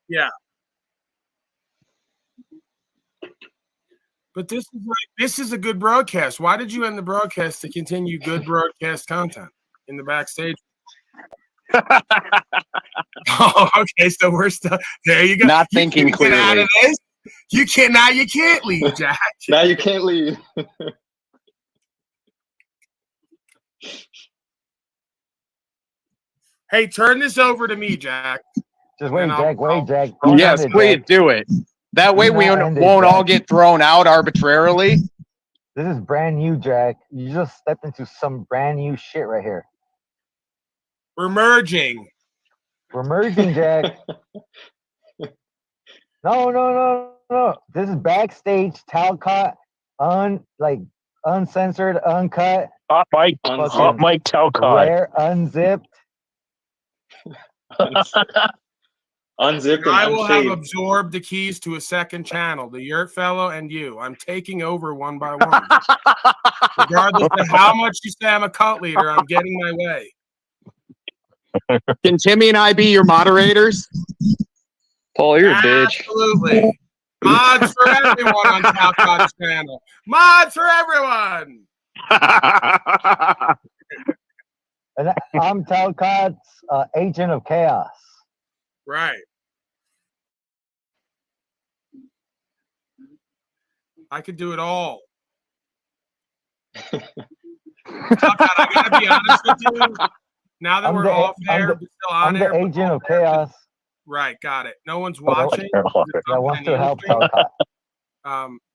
Yeah. But this is a good broadcast. Why did you end the broadcast to continue good broadcast content in the backstage? Oh, okay. So we're still there. You go. Not thinking clearly. Get out of this. You can't now. You can't leave, Jack. Now you can't leave. Hey, turn this over to me, Jack. Just wait, Jack. Wait, Jack. Yes, please do it. That way we won't all get thrown out arbitrarily. This is brand new, Jack. You just stepped into some brand new shit right here. We're merging. We're merging, Jack. No. This is backstage Talcott, uncensored, uncut. Hot Mike Talcott. Rare, unzipped. Unzipped and I will have unshaved. absorbed the keys to a second channel, the Yurt fellow and you. I'm taking over one by one. Regardless of how much you say I'm a cult leader, I'm getting my way. Can Timmy and I be your moderators? Paul, you're a bitch. Absolutely. Mods for everyone on Talcott's channel. Mods for everyone. And I'm Talcott's agent of chaos. Right. I could do it all. Talcott, I gotta be honest with you. Now that we're off air, but still on I'm the air, agent of chaos. Right, got it. No one's watching. I want to help Talcott.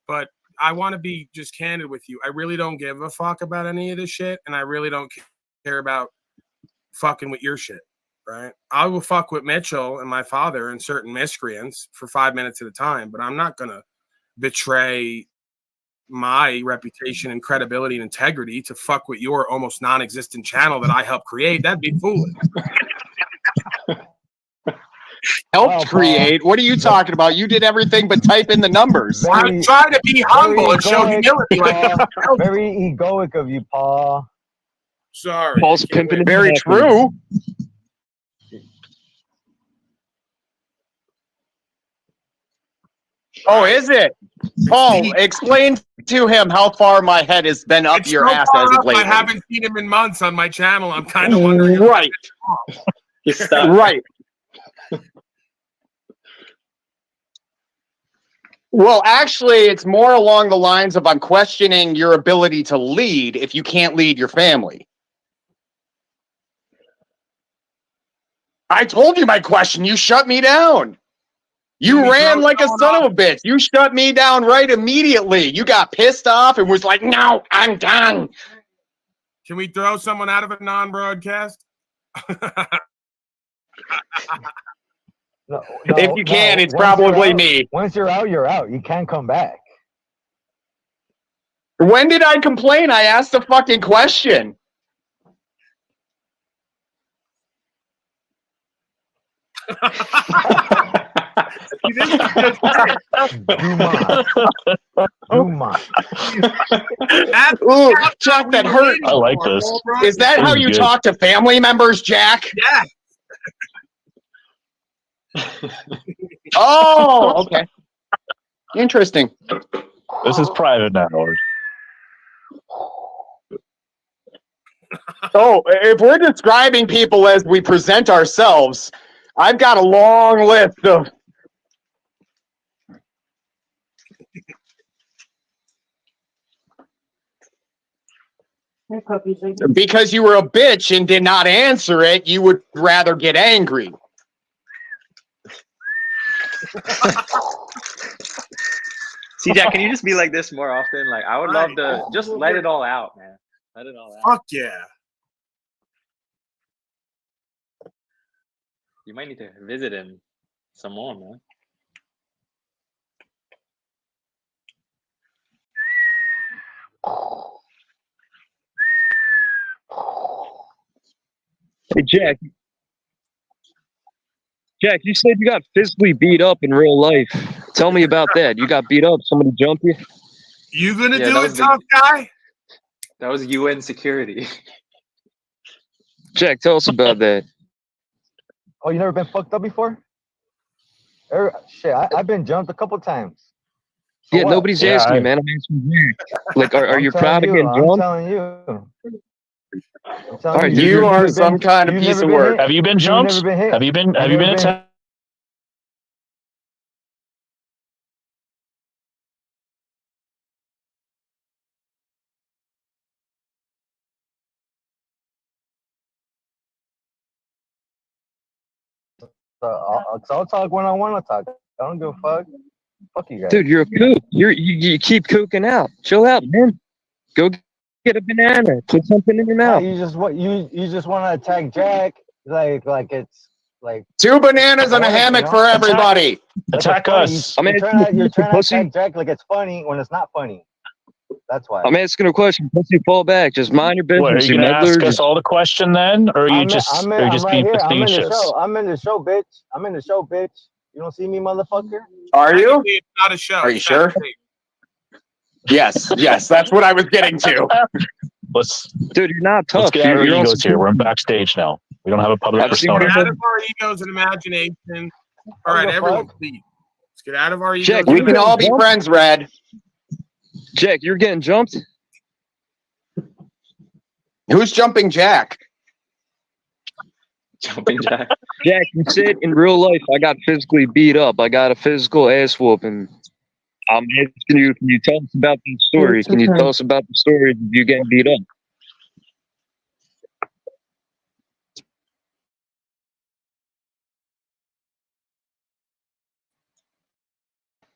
But I want to be just candid with you. I really don't give a fuck about any of this shit, and I really don't care about fucking with your shit. Right? I will fuck with Mitchell and my father and certain miscreants for 5 minutes at a time, but I'm not gonna betray my reputation and credibility and integrity to fuck with your almost non-existent channel that I helped create. That'd be foolish. Helped create? What are you talking about? You did everything but type in the numbers. I'm trying to be humble and show humility. Very egoic of you, Paul. Sorry. Paul's pimping. Very true. Oh, is it? Paul, explain to him how far my head has been up your ass as of lately. I haven't seen him in months on my channel. I'm kind of wondering. Right. Right. Well, actually, it's more along the lines of I'm questioning your ability to lead if you can't lead your family. I told you my question. You shut me down. You ran like a son of a bitch. You shut me down right immediately. You got pissed off and was like, no, I'm done. Can we throw someone out of a non-broadcast? If you can, it's probably me. Once you're out, you're out. You can't come back. When did I complain? I asked a fucking question. Ooh, Jack, that hurt. I like this. Is that how you talk to family members, Jack? Yeah. Oh, okay. Interesting. This is private now. Oh, if we're describing people as we present ourselves, I've got a long list of. Because you were a bitch and did not answer it, you would rather get angry. See, Jack, can you just be like this more often? Like, I would love to just let it all out, man. Let it all out. Fuck yeah. You might need to visit him some more, man. Hey, Jack. Jack, you said you got physically beat up in real life. Tell me about that. You got beat up? Somebody jumped you? You gonna do it, tough guy? That was UN security. Jack, tell us about that. Oh, you never been fucked up before? Shit, I've been jumped a couple times. For Yeah, what? nobody's Yeah, asking I- you, man. I'm asking you. Like, are I'm you telling proud of getting I'm jumped? telling you. I'm telling Alright, you. dude, You you're are never some kind of you've piece never of been work. hit. Have you been You've jumped? never been hit. Have you been never been attacked? I'll talk when I want to talk. I don't give a fuck. Fuck you guys. dude, you're a kook. You keep kooking out. Chill out, man. Go get a banana. Put something in your Nah, mouth. you just want to attack Jack like it's like 2 bananas and a Ironic, hammock you know? for everybody. Attack funny. us. I'm You're asking trying to pussy. attack Jack like it's funny when it's not funny. That's why. I'm asking a question. Pussy, fall back. Just mind your What, are business, you you gonna meddler. ask us Just all the question then, or are you I'm just right being here. I'm in the facetious? show. I'm in the show, bitch. I'm in the show, bitch. You don't see me, motherfucker? Are you? Technically, it's not a show. Are you It's sure? backstage. Yes, that's what I was getting to. Let's dude, you're not let's tough. get out of our You're on egos here. some- We're in backstage now. We don't have a public I've seen persona. Get people- out of our egos and imagination. All right, the everyone, fuck? please. Let's get out of our egos. Jack, and We can all be imagination. friends, Red. Jack, you're getting jumped. Who's jumping Jack? Jumping Jack. Jack, you said in real life I got physically beat up. I got a physical ass whooping. I'm asking you, can you tell us about the story? Can you tell us about the story of you getting beat up?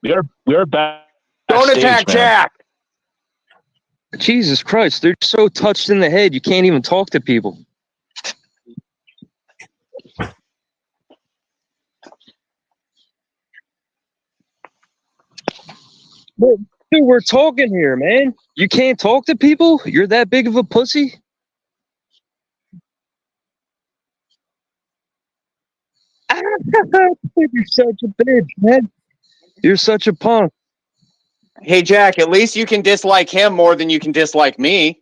We are back. Don't attack man. Jack. Jesus Christ, they're so touched in the head you can't even talk to people. Dude, we're talking here, man. You can't talk to people? You're that big of a pussy? You're such a bitch, man. You're such a punk. Hey, Jack, at least you can dislike him more than you can dislike me.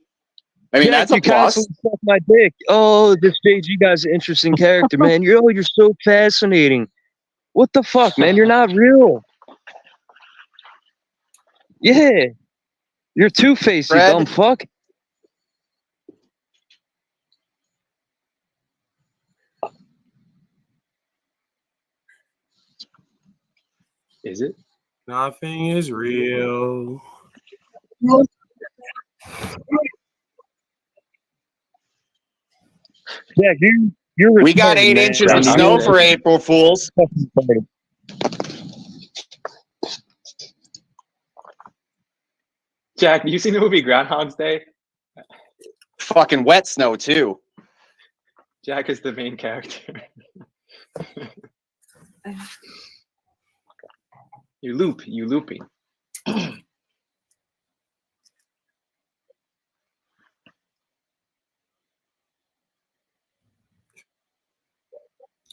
I mean, Jack, that's a you plus. constantly suck my dick. Oh, this stage, you guys are an interesting character, man. You're so fascinating. What the fuck, man? You're not real. Yeah. You're two-faced, you Fred? dumb fuck. Is it? Nothing is real. Jack, you're We got retarded, 8 man. inches of Yeah, snow for April Fools. Jack, you seen the movie Groundhog's Day? Fucking wet snow, too. Jack is the main character. You looping.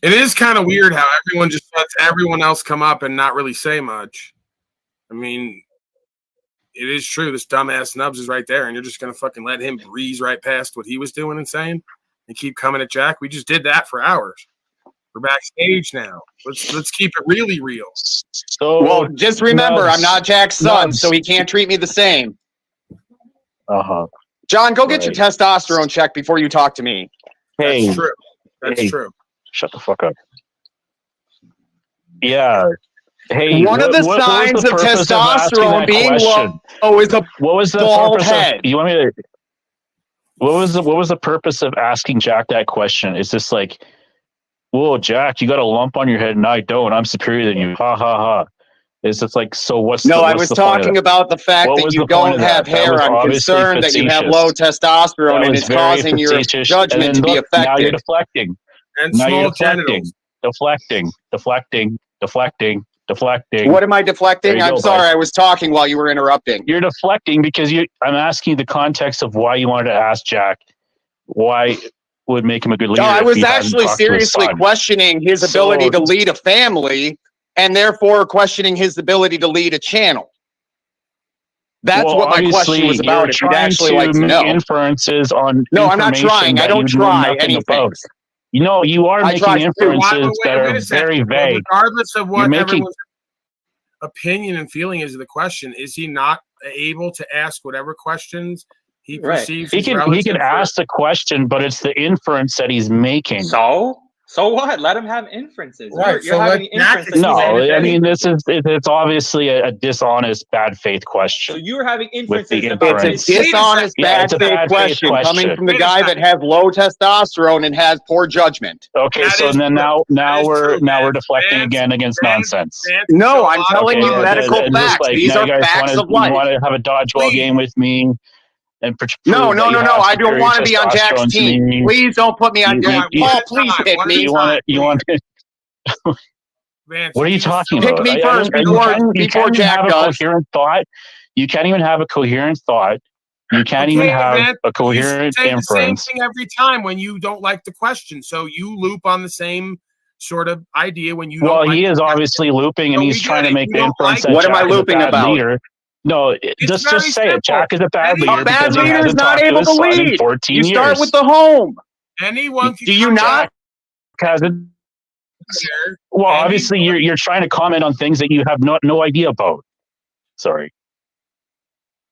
It is kind of weird how everyone just lets everyone else come up and not really say much. I mean, it is true. This dumbass Nubs is right there, and you're just gonna fucking let him breeze right past what he was doing and saying, and keep coming at Jack. We just did that for hours. We're backstage now. Let's keep it really real. So Well, just remember, Nubs. I'm not Jack's son, Nubs. so he can't treat me the same. Uh-huh. John, go get your Right. testosterone checked before you talk to me. Hey, That's true. That's Hey. true. shut the fuck up. Yeah. Hey, One of the what was signs the of purpose asking testosterone that being question? low is a What was the bald purpose head. of? You want me to? What was the purpose of asking Jack that question? Is this like, whoa, Jack, you got a lump on your head and I don't. I'm superior than you. Ha ha ha. Is it's like, so what's No, the, I what's was the point of talking that? about the fact What that was you the point don't of have that? That hair. was I'm obviously concerned that you have facetious. low testosterone That and was it's very causing your facetious. judgment And to then be look, now you're affected. deflecting. And Now you're small deflecting. genitals. Deflecting. What am I deflecting? There you I'm go, sorry, bud. I was talking while you were interrupting. You're deflecting because I'm asking you the context of why you wanted to ask Jack why would make him a good leader. No, I if was he hasn't actually talked to his seriously son. questioning his So ability to just- lead a family and therefore questioning his ability to lead a channel. That's Well, what my question obviously, was about, you're if you'd trying actually to like to make know. inferences on No, I'm not information trying. I that don't you know try nothing anything. about. You know, you are I making tried to- inferences that wait are a second. very Well, vague. regardless of what You're making- everyone's opinion and feeling is of the question, is he not able to ask whatever questions he Right. perceives? He his can relative ask the question, but it's the inference that he's making. So what? Let him have inferences. Right, You're so having let Jack inferences. No, explain I mean it's obviously a dishonest, bad faith So question. you're having With the inferences about inference. It's a his dishonest, Yeah, bad it's a faith bad faith question coming question. from the Wait a guy that second. has low testosterone and has poor judgment. Okay, That so is then true. now is we're true, Vance. deflecting Vance- again against Vance- nonsense. Vance No, showed a I'm lot of telling you promise. medical and just facts. like, These now are you guys facts of you life. want to have a dodgeball Please. game with me and prove No. that you have I don't superior want to be on Jack's testosterone to team. me. Please don't put me on. You- Yeah, you- one Paul, at a please time, hit one at a me. You want to Vance, What are you just talking show- Pick about? me first You before can't even Jack have a does. coherent thought. You can't even have a coherent thought. You can't even have Vance, a you coherent say the same inference. thing every time when you don't like the question. So you loop on the same sort of idea when you don't Well, like he the is question. obviously looping, and No, we he's get trying to it. make You the don't inference like that What am I Jack is a looping bad about? leader. No, It's just very say it. simple. Jack is a bad Any- leader A bad because he leader is hasn't not talked to able his to son in lead. 14 You years. start with the home. Anyone can Do you come not? Hasn't. here. Well, Anyone- obviously, you're trying to comment on things that you have no idea about. Sorry.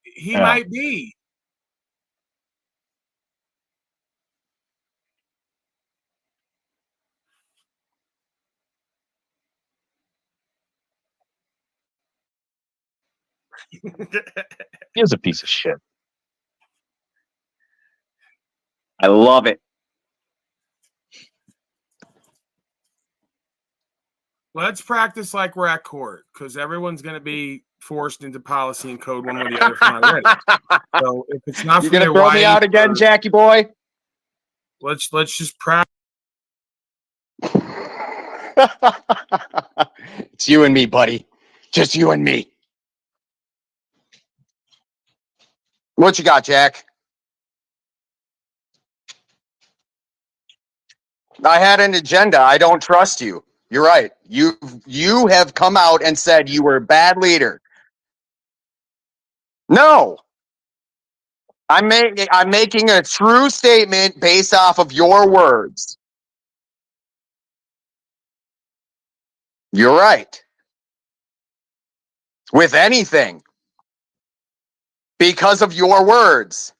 He Yeah. might be. He is a piece of shit. I love it. Let's practice like we're at court because everyone's going to be forced into policy and code one way or the other from already. So if it's not You from gonna their throw me wife out again, or- Jackie boy? let's just practice. It's you and me, buddy. Just you and me. What you got, Jack? I had an agenda. I don't trust you. You're right. You have come out and said you were a bad leader. No. I'm making a true statement based off of your words. You're right. With anything. Because of your words.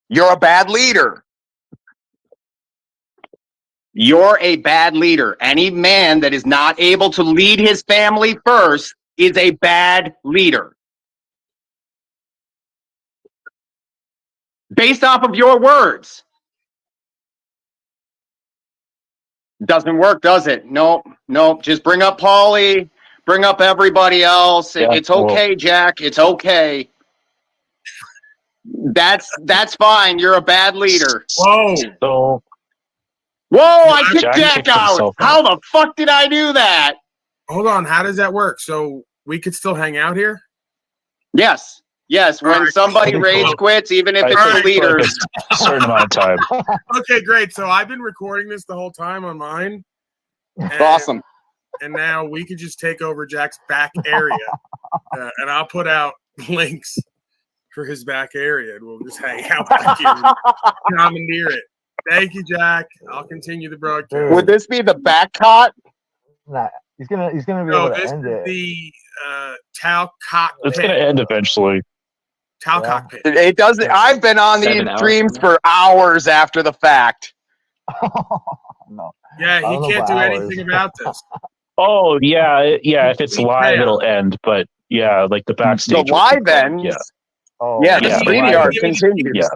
You're a bad leader. You're a bad leader. Any man that is not able to lead his family first is a bad leader. Based off of your words. Doesn't work, does it? Nope. Just bring up Paulie. Bring up everybody else. Yeah, It's okay, Jack. It's okay. That's fine. You're a bad leader. Whoa. So Whoa, I kicked Jack Jack kicked out. himself How the fuck did I do that? Hold on. How does that work? So we could still hang out here? Yes. When All right, somebody cool. rage quits, even if I it's a think leader. like a certain amount of time. Okay, great. So I've been recording this the whole time on mine. And, Awesome. And now we could just take over Jack's back area. And I'll put out links for his back area. And we'll just hang out back here and commandeer it. Thank you, Jack. I'll continue the broadcast. Would this be the back cot? Nah, he's gonna be No, able to this end is it. the Tau cockpit. It's going to end eventually. Tau Yeah. cockpit. It doesn't. I've been on these 7 hours streams from now. for hours after the fact. No. Yeah, I don't he know can't do about anything hours. about this. Oh yeah. If it's We live, can. it'll end. But yeah, like the The backstage. will live continue. ends. Yeah. Oh, Yeah, the Yeah, StreamYard yeah. continues. Yeah.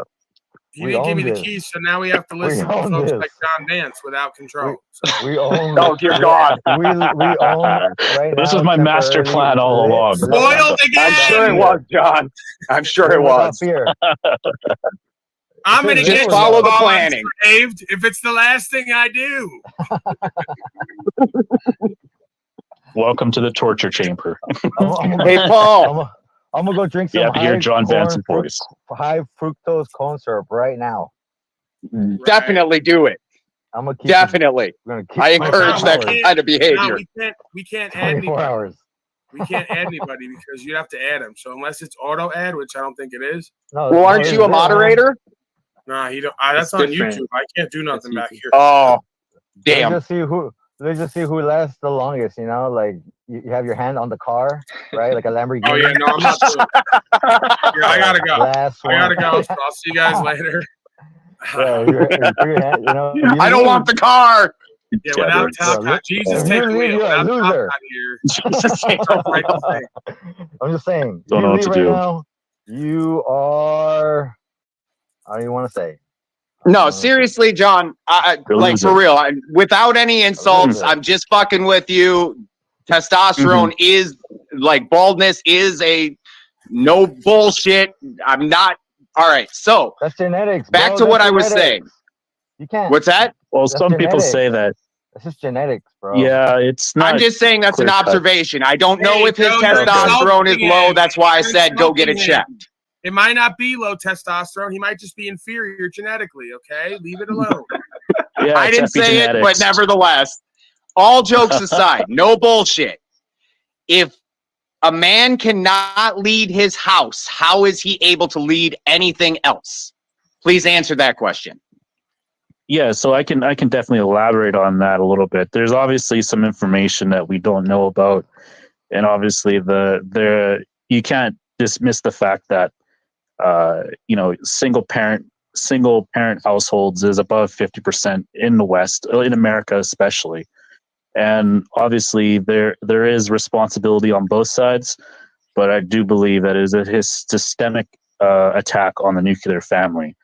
He We didn't give me own the this. keys, so now we have to listen to own folks this. like John Dance without control. So, we own. Oh, dear God. We own right This now. was my master temporarily plan all along. spoiled I'm sure it again. was, John. I'm sure it Live without was. fear. I'm gonna Just get you follow the all planning. unsaved if it's the last thing I do. Welcome to the torture chamber. Hey, Paul. I'm gonna go drink some Yeah, hear John Vance's voice. high fructose corn syrup right now. Definitely do it. I'm gonna keep. Definitely. We're gonna keep I it encourage 24 that hours. kind of No, behavior. we can't add 24 anybody. hours. We can't add anybody because you'd have to add them. So unless it's auto add, which I don't think it is. No, Well, no, aren't it's you a there, man. moderator? Nah, he don't. That's It's on different. YouTube. I can't do nothing back YouTube. here. Oh, Let's damn. just see who lasts the longest. You know, like you have your hand on the car, right? Like a Lamborghini. Oh yeah, no, I'm not doing it. Yeah, I gotta go. Last I gotta one. go. So I'll see you guys later. Yeah, you put your hand. You know, you I don't leave, want the car. Yeah, without Jabberings. Talcott, Jesus if take you the leave, wheel. you're a Without loser. Talcott here, Jesus, take the right wheel. to say. I'm just saying. If Don't know you what leave to right do. now, you are. How do you want to say? No, seriously, John. You're a Like loser. for real. Without any insults, loser. I'm just fucking with you. Testosterone is like baldness is a no bullshit. I'm not. All right. So That's genetics. back Bro. to what That's I was genetics. saying. You can't. What's that? Well, That's some people genetics. say that. That's just genetics, bro. Yeah, it's not. I'm just saying that's an clear-cut. observation. I don't know Hey, if his Joe, you're testosterone is insulting low. him. That's why I You're said go get it insulting him. checked. It might not be low testosterone. He might just be inferior genetically. Okay, leave it alone. Yeah, I it's didn't say it, but epigenetics. nevertheless, all jokes aside, no bullshit. If a man cannot lead his house, how is he able to lead anything else? Please answer that question. Yeah, so I can definitely elaborate on that a little bit. There's obviously some information that we don't know about, and obviously the you can't dismiss the fact that single parent households is above 50% in the West, in America especially, and obviously there is responsibility on both sides, but I do believe that it is a systemic attack on the nuclear family.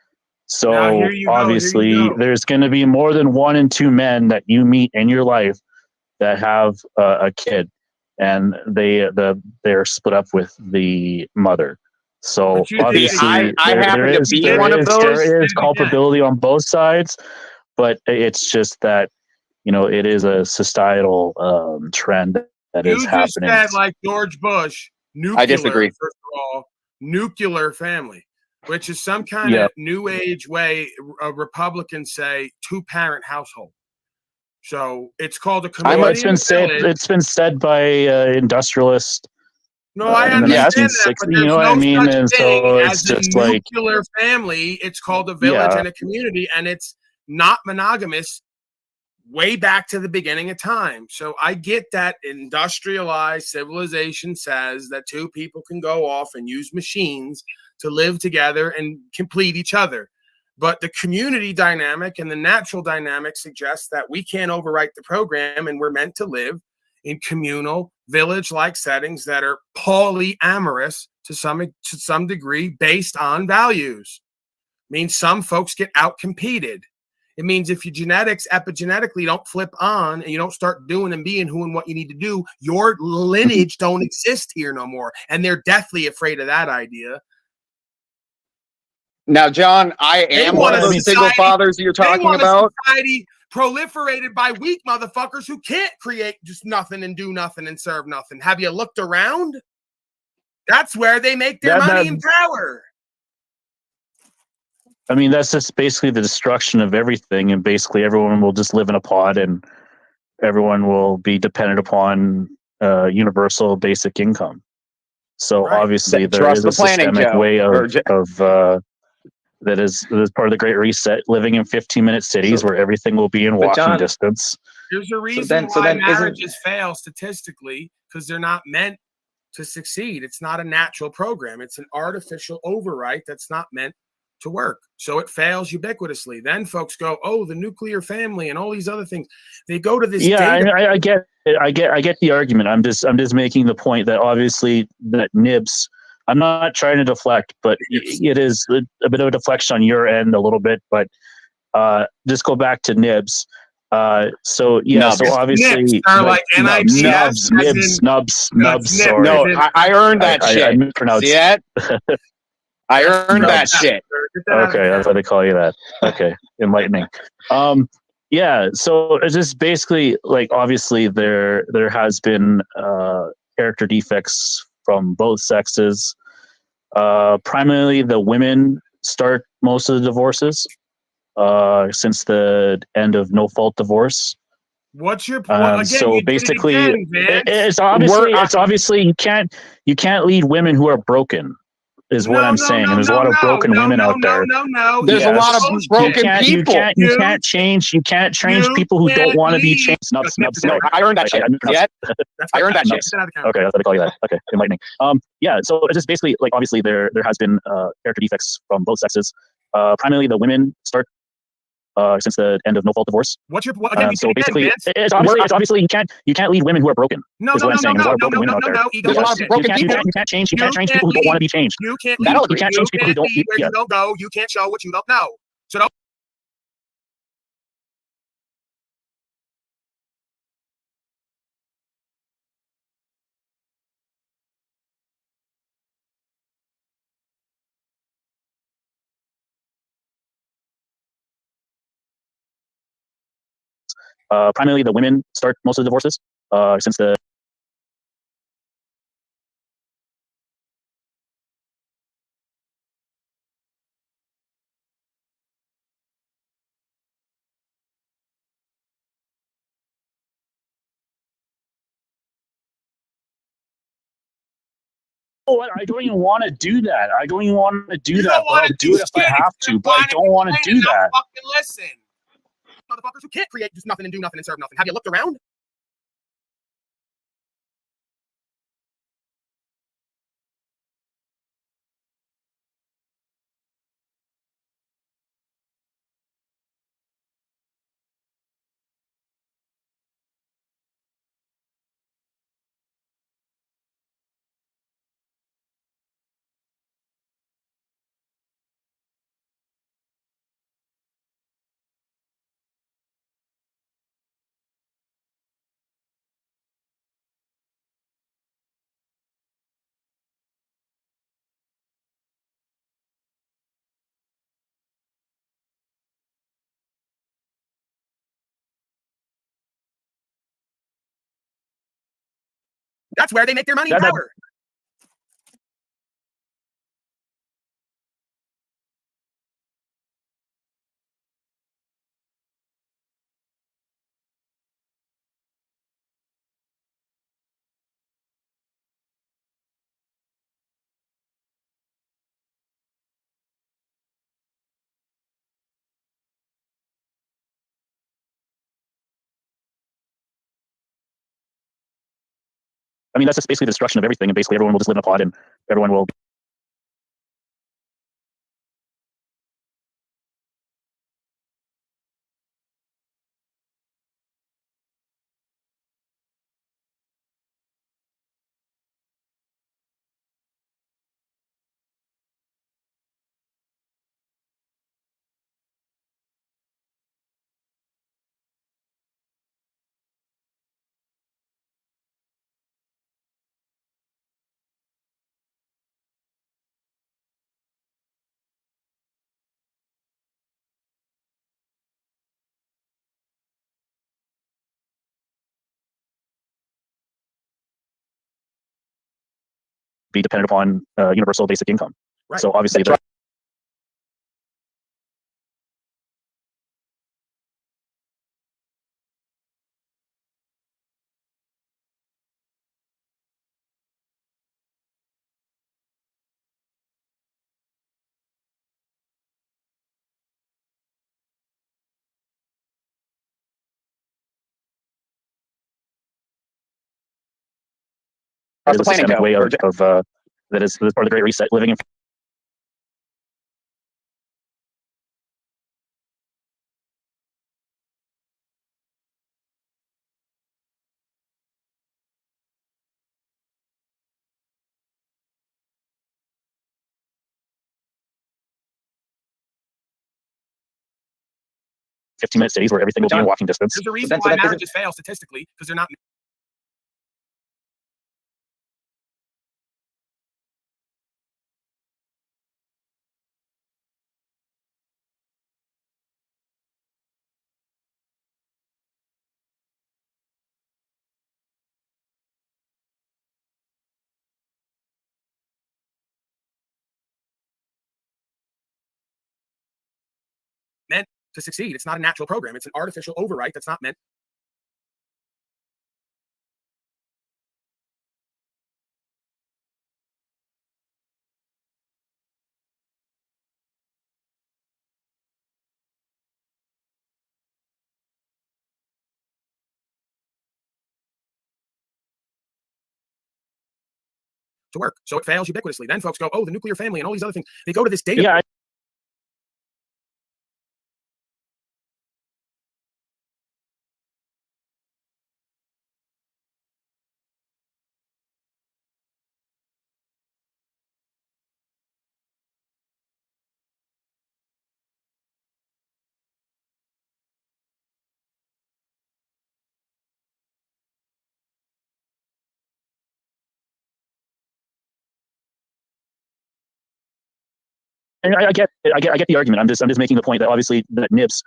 So Now, here you go, obviously, there's going to be more than 1 in 2 men that you meet in your life that have a kid, and they're split up with the mother. So But you obviously, I happen to be one of those. there is culpability on both sides, but it's just that it is a societal trend that is happening. You just said, like George Bush, nuclear. I disagree. First of all, nuclear family, which is some kind of new age way Republicans say 2-parent household. So it's called a community. It's been said by industrialists. No, I understand that, but there's what no I mean? such And thing so as it's a just like nuclear family. It's called a village and a community, and it's not monogamous way back to the beginning of time. So I get that industrialized civilization says that 2 people can go off and use machines to live together and complete each other. But the community dynamic and the natural dynamic suggests that we can't overwrite the program, and we're meant to live in communal, village-like settings that are polyamorous to some degree based on values. It means some folks get out-competed. It means if your genetics epigenetically don't flip on and you don't start doing and being who and what you need to do, your lineage don't exist here no more. And they're deathly afraid of that idea. Now, John, I am one of those single fathers you're talking about. Society proliferated by weak motherfuckers who can't create just nothing and do nothing and serve nothing. Have you looked around? That's where they make their money and power. I mean, that's just basically the destruction of everything, and basically everyone will just live in a pod, and everyone will be dependent upon universal basic income. So obviously there is a systemic way of that is part of the Great Reset, living in 15-minute cities where everything will be in walking distance. There's a reason why marriages fail statistically, because they're not meant to succeed. It's not a natural program. It's an artificial overwrite that's not meant to work. So it fails ubiquitously. Then folks go, oh, the nuclear family and all these other things. They go to this. Yeah, I get it. I get the argument. I'm just making the point that obviously that Nibs. I'm not trying to deflect, but it is a bit of a deflection on your end a little bit. But just go back to Nibs. So obviously, Nibs are like Nubs. Sorry, no, I earned that shit. I mispronounced. See it? I earned that shit. Okay, that's why they call you that. Okay, enlightening. Yeah, so it's just basically like obviously there has been character defects from both sexes. Primarily, the women start most of the divorces since the end of no-fault divorce. What's your point? Again, so basically, it's obviously you can't lead women who are broken. is what I'm saying. And there's a lot of broken women out there. No. There's a lot of broken people. You can't change people who don't want to be changed. No, I earned that shit. Yet. I earned that shit. Okay, that's what I call you that. Okay, enlightening. Yeah, so it's just basically like obviously there has been character defects from both sexes. Primarily the women start since the end of no fault divorce. So basically, it's obviously you can't lead women who are broken. No. There's a lot of broken women out there. There's a lot of broken people. You can't change people who don't want to be changed. You can't change people who don't. Where you don't go. You can't show what you don't know. So don't. Primarily the women start most of the divorces since the I don't even want to do that. I don't even want to do that. But I'll do it if I have to. But I don't want to do that. Fucking listen. Motherfuckers who can't create just nothing and do nothing and serve nothing. Have you looked around? That's where they make their money and power. I mean, that's just basically the destruction of everything, and basically everyone will just live in a pod, and everyone will. Be dependent upon universal basic income. Right. So obviously, How's the planning go? way of that is part of the Great Reset. Living in -minute cities where everything will be in walking distance. There's a reason why marriages fail statistically, because they're not. Meant to succeed. It's not a natural program. It's an artificial overwrite that's not meant to work. So it fails ubiquitously. Then folks go, oh, the nuclear family and all these other things. They go to this data. Yeah, and I get the argument. I'm just making the point that obviously that NIPS.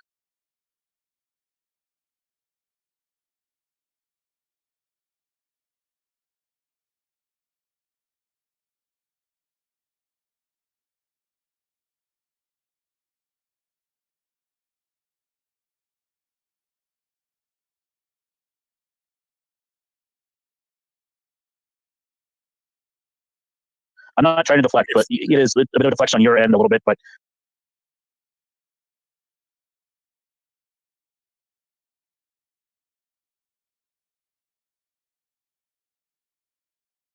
I'm not trying to deflect, but it is a bit of deflection on your end a little bit. But